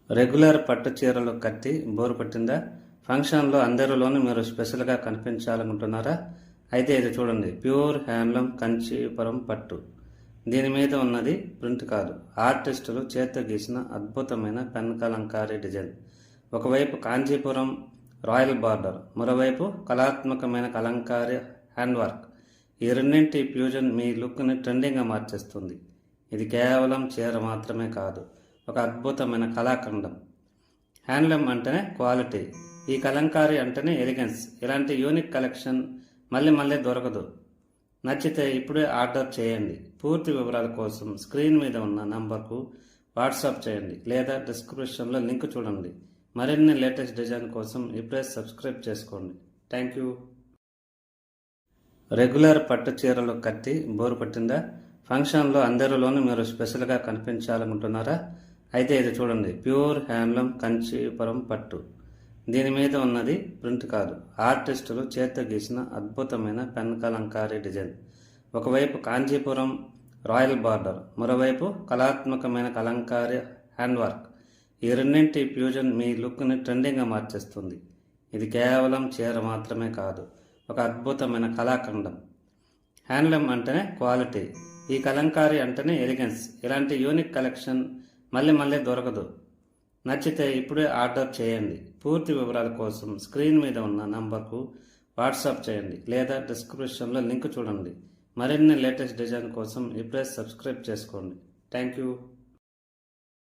Regular పట్టు చీరలు కట్టి బోరు పట్టిందా? ఫంక్షన్లో అందరిలోనూ మీరు స్పెషల్గా కనిపించాలనుకుంటున్నారా? అయితే ఇది చూడండి, ప్యూర్ హ్యాండ్లూమ్ కంచీపురం పట్టు. దీని మీద ఉన్నది ప్రింట్ కాదు, ఆర్టిస్టులు చేత్తో గీసిన అద్భుతమైన పెన్ కలంకారీ డిజైన్. ఒకవైపు కాంచీపురం రాయల్ బార్డర్, మరోవైపు కళాత్మకమైన కలంకారీ హ్యాండ్ వర్క్. ఈ రెండింటి ఫ్యూజన్ మీ లుక్ని ట్రెండింగ్గా మార్చేస్తుంది. ఇది కేవలం చీర మాత్రమే కాదు, ఒక అద్భుతమైన కళాఖండం. హ్యాండ్లూమ్ అంటేనే క్వాలిటీ, ఈ కలంకారీ అంటేనే ఎలిగెన్స్. ఇలాంటి యూనిక్ కలెక్షన్ మళ్ళీ దొరకదు. నచ్చితే ఇప్పుడే ఆర్డర్ చేయండి. పూర్తి వివరాల కోసం స్క్రీన్ మీద ఉన్న నంబర్కు వాట్సాప్ చేయండి లేదా డిస్క్రిప్షన్లో లింక్ చూడండి. మరిన్ని లేటెస్ట్ డిజైన్ కోసం ఇప్పుడే సబ్స్క్రైబ్ చేసుకోండి. Thank you. రెగ్యులర్ పట్టు చీరలు కట్టి బోరు పట్టిందా? ఫంక్షన్లో అందరిలోనూ మీరు స్పెషల్గా కనిపించాలనుకుంటున్నారా? అయితే ఇది చూడండి, ప్యూర్ హ్యాండ్లూమ్ కంచీపురం పట్టు. దీని మీద ఉన్నది ప్రింట్ కాదు, ఆర్టిస్టులు చేత్తో గీసిన అద్భుతమైన పెన్ కలంకారీ డిజైన్. ఒకవైపు కాంచీపురం రాయల్ బార్డర్, మరోవైపు కళాత్మకమైన కలంకారీ హ్యాండ్ వర్క్. ఈ రెండింటి ఫ్యూజన్ మీ లుక్ని ట్రెండింగ్గా మార్చేస్తుంది. ఇది కేవలం చీర మాత్రమే కాదు, ఒక అద్భుతమైన కళాఖండం. హ్యాండ్లూమ్ అంటేనే క్వాలిటీ, ఈ కలంకారీ అంటేనే ఎలిగెన్స్. ఇలాంటి యూనిక్ కలెక్షన్ మళ్ళీ దొరకదు. నచ్చితే ఇప్పుడే ఆర్డర్ చేయండి. పూర్తి వివరాల కోసం స్క్రీన్ మీద ఉన్న నంబర్కు వాట్సాప్ చేయండి లేదా డిస్క్రిప్షన్లో లింక్ చూడండి. మరిన్ని లేటెస్ట్ డిజైన్ కోసం ఇప్పుడే సబ్స్క్రైబ్ చేసుకోండి. Thank you.